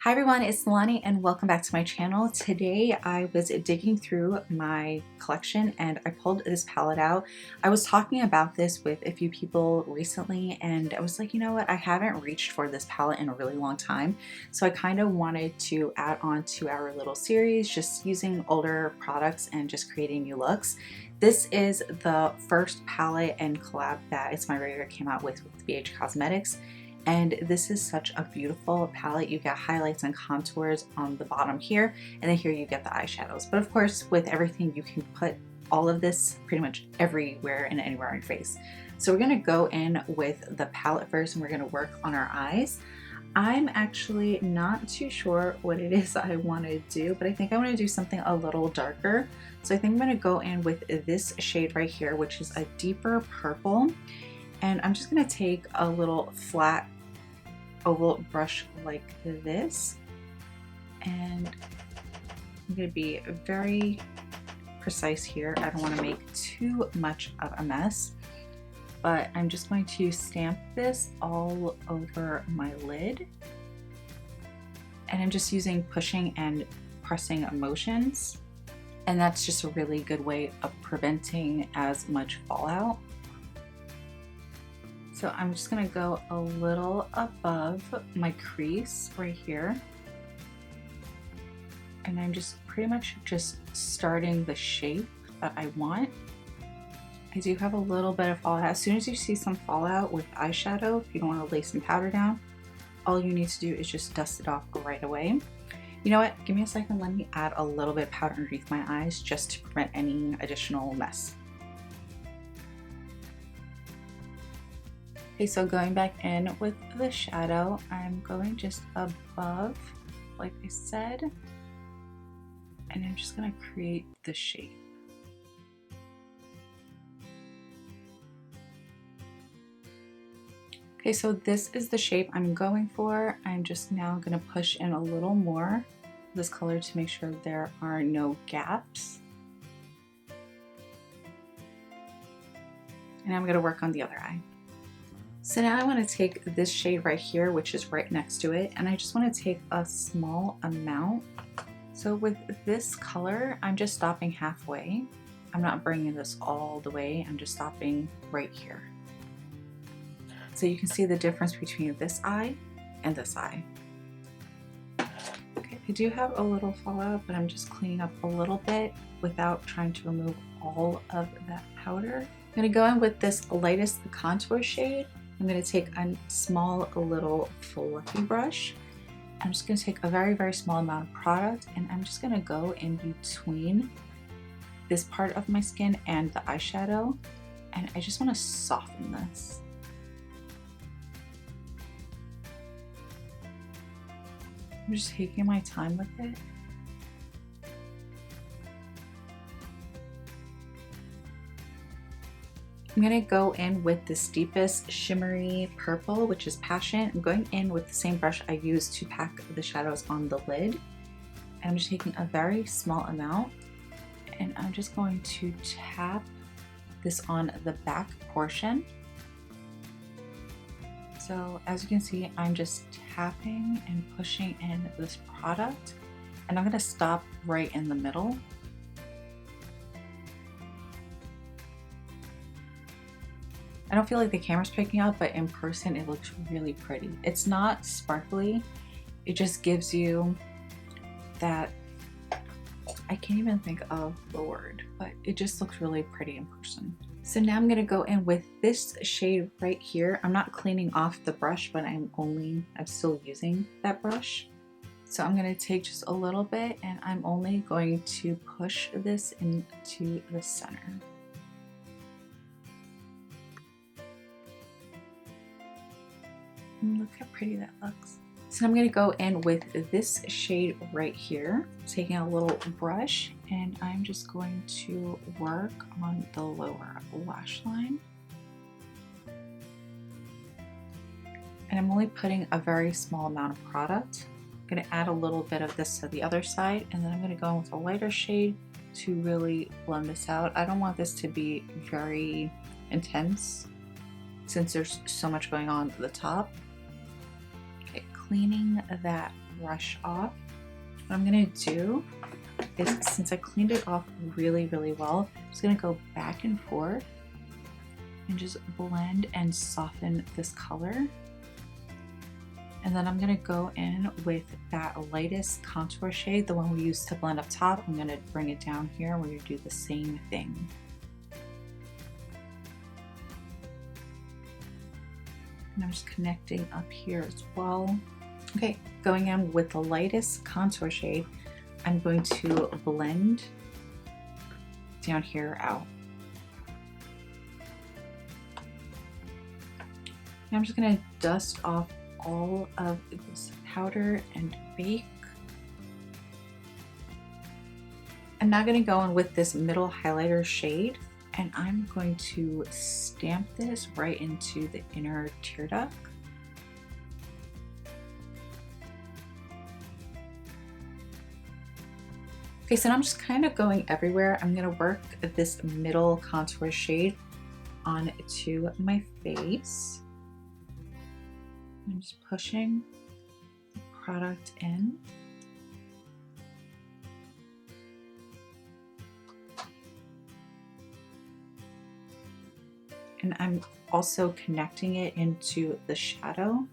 Hi everyone, it's Nalanie and welcome back to my channel. Today I was digging through my collection and I pulled this palette out. I was talking about this with a few people recently and I was like, you know what, I haven't reached for this palette in a really long time. So I kind of wanted to add on to our little series, just using older products and just creating new looks. This is the first palette and collab that ItsMyRayeRaye came out with BHCosmetics. And this is such a beautiful palette. You get highlights and contours on the bottom here, and then here you get the eyeshadows. But of course, with everything, you can put all of this pretty much everywhere and anywhere on your face. So we're gonna go in with the palette first, and we're gonna work on our eyes. I'm actually not too sure what it is I wanna do, but I think I wanna do something a little darker. So I think I'm gonna go in with this shade right here, which is a deeper purple. And I'm just gonna take a little flat oval brush like this, and I'm going to be very precise here. I don't want to make too much of a mess, but I'm just going to stamp this all over my lid, and I'm just using pushing and pressing motions, and that's just a really good way of preventing as much fallout. So I'm just gonna go a little above my crease right here. And I'm just pretty much just starting the shape that I want. I do have a little bit of fallout. As soon as you see some fallout with eyeshadow, if you don't want to lay some powder down, all you need to do is just dust it off right away. You know what? Give me a second. Let me add a little bit of powder underneath my eyes just to prevent any additional mess. Okay, so going back in with the shadow, I'm going just above, like I said, and I'm just gonna create the shape. Okay, so this is the shape I'm going for. I'm just now gonna push in a little more of this color to make sure there are no gaps. And I'm gonna work on the other eye. So now I want to take this shade right here, which is right next to it, and I just want to take a small amount. So with this color, I'm just stopping halfway. I'm not bringing this all the way, I'm just stopping right here. So you can see the difference between this eye and this eye. Okay, I do have a little fallout, but I'm just cleaning up a little bit without trying to remove all of that powder. I'm going to go in with this lightest contour shade. I'm going to take a small little fluffy brush. I'm just going to take a very, very small amount of product, and I'm just going to go in between this part of my skin and the eyeshadow, and I just want to soften this. I'm just taking my time with it. I'm gonna go in with this deepest shimmery purple, which is Passion. I'm going in with the same brush I used to pack the shadows on the lid. And I'm just taking a very small amount, and I'm just going to tap this on the back portion. So as you can see, I'm just tapping and pushing in this product, and I'm gonna stop right in the middle. I don't feel like the camera's picking up, but in person it looks really pretty. It's not sparkly, it just gives you that, I can't even think of the word, but it just looks really pretty in person. So now I'm gonna go in with this shade right here. I'm not cleaning off the brush, but I'm still using that brush. So I'm gonna take just a little bit, and I'm only going to push this into the center. Look how pretty that looks. So I'm going to go in with this shade right here, taking a little brush, and I'm just going to work on the lower lash line. And I'm only putting a very small amount of product. I'm going to add a little bit of this to the other side, and then I'm going to go in with a lighter shade to really blend this out. I don't want this to be very intense since there's so much going on at the top. Cleaning that brush off. What I'm gonna do is, since I cleaned it off really, really well, I'm just gonna go back and forth and just blend and soften this color. And then I'm gonna go in with that lightest contour shade, the one we used to blend up top. I'm gonna bring it down here. We're gonna do the same thing. And I'm just connecting up here as well. Okay, going in with the lightest contour shade, I'm going to blend down here out. Now I'm just gonna dust off all of this powder and bake. I'm now gonna go in with this middle highlighter shade, and I'm going to stamp this right into the inner tear duct. Okay, so now I'm just kind of going everywhere. I'm gonna work this middle contour shade onto my face. I'm just pushing the product in. And I'm also connecting it into the shadow.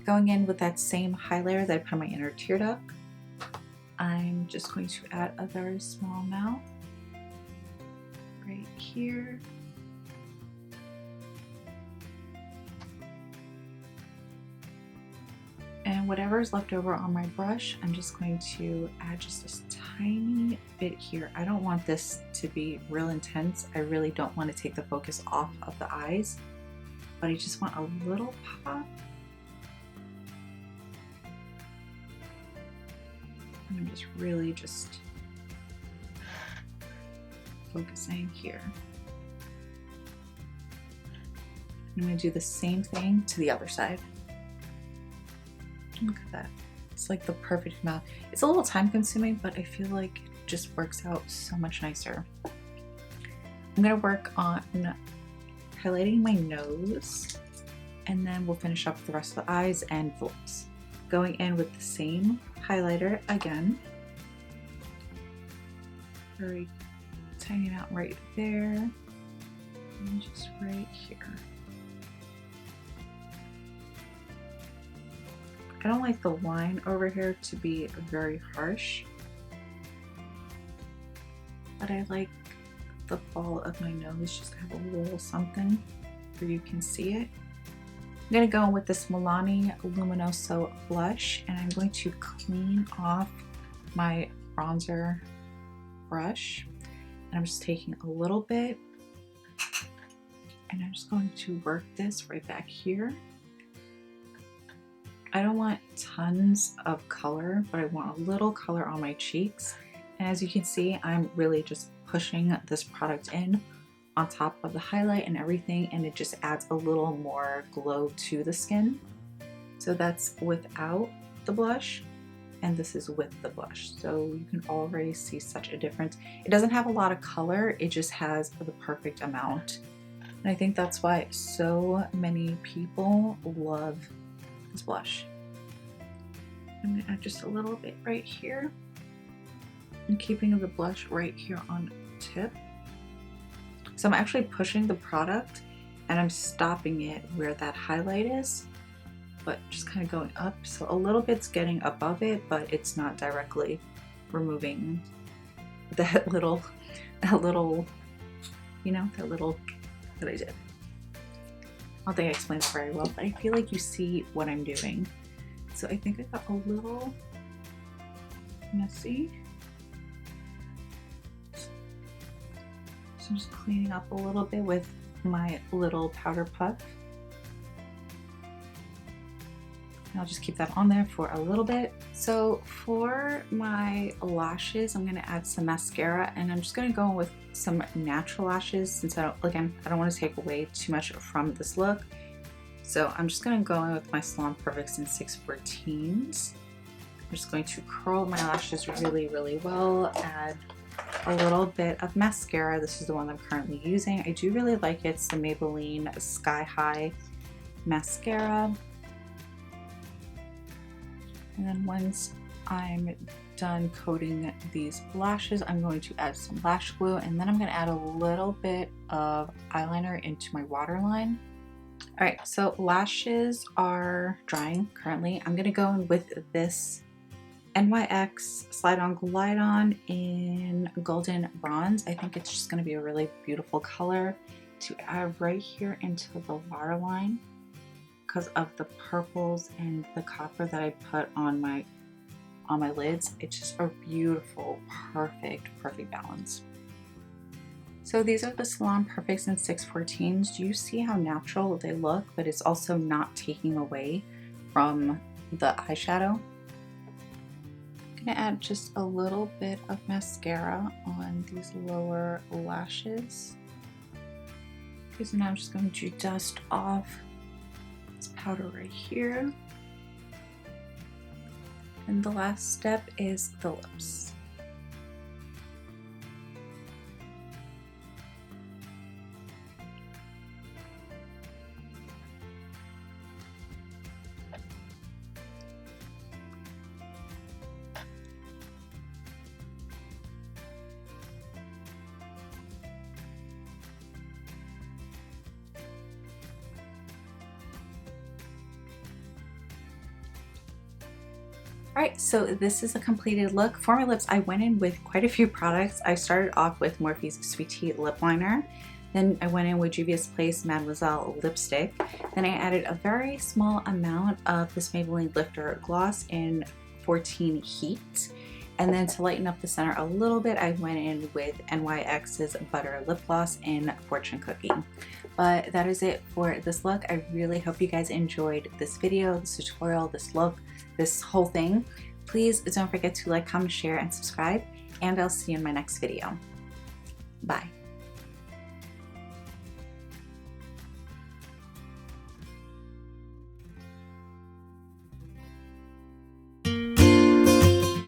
Going in with that same highlighter that I put on my inner tear duct, I'm just going to add a very small amount right here. And whatever is left over on my brush, I'm just going to add just this tiny bit here. I don't want this to be real intense. I really don't want to take the focus off of the eyes, but I just want a little pop. And I'm just really just focusing here. I'm going to do the same thing to the other side. Look at that. It's like the perfect amount. It's a little time consuming, but I feel like it just works out so much nicer. I'm going to work on highlighting my nose, and then we'll finish up the rest of the eyes and the lips. Going in with the same highlighter again. Very tiny amount right there, and just right here. I don't like the line over here to be very harsh, but I like the ball of my nose just to have a little something where you can see it. I'm going to go in with this Nalanie Luminoso blush, and I'm going to clean off my bronzer brush. And I'm just taking a little bit, and I'm just going to work this right back here. I don't want tons of color, but I want a little color on my cheeks. And as you can see, I'm really just pushing this product in on top of the highlight and everything, and it just adds a little more glow to the skin. So that's without the blush, and this is with the blush. So you can already see such a difference. It doesn't have a lot of color, it just has the perfect amount. And I think that's why so many people love this blush. I'm gonna add just a little bit right here, and keeping the blush right here on tip. So I'm actually pushing the product and I'm stopping it where that highlight is, but just kind of going up. So a little bit's getting above it, but it's not directly removing that little, you know, that I did. I don't think I explained it very well, but I feel like you see what I'm doing. So I think I got a little messy. So I'm just cleaning up a little bit with my little powder puff. And I'll just keep that on there for a little bit. So for my lashes, I'm gonna add some mascara, and I'm just gonna go in with some natural lashes since I don't want to take away too much from this look. So I'm just gonna go in with my Salon Perfects in 614s. I'm just going to curl my lashes really, really well, add a little bit of mascara. This is the one I'm currently using. I do really like it. It's the Maybelline Sky High mascara. And then once I'm done coating these lashes, I'm going to add some lash glue, and then I'm going to add a little bit of eyeliner into my waterline. All right, so lashes are drying currently. I'm going to go in with this NYX Slide On Glide On in Golden Bronze. I think it's just going to be a really beautiful color to add right here into the waterline because of the purples and the copper that I put on my lids. It's just a beautiful, perfect balance. So these are the Salon Perfects in 614s. Do you see how natural they look, but it's also not taking away from the eyeshadow? I'm gonna add just a little bit of mascara on these lower lashes. Okay, so now I'm just going to dust off this powder right here. And the last step is the lips. Alright, so this is a completed look. For my lips, I went in with quite a few products. I started off with Morphe's Sweet Tea Lip Liner. Then I went in with Juvia's Place Mademoiselle Lipstick. Then I added a very small amount of this Maybelline Lifter Gloss in 14 Heat. And then to lighten up the center a little bit, I went in with NYX's Butter Lip Gloss in Fortune Cookie. But that is it for this look. I really hope you guys enjoyed this video, this tutorial, this look, this whole thing. Please don't forget to like, comment, share, and subscribe, and I'll see you in my next video. Bye.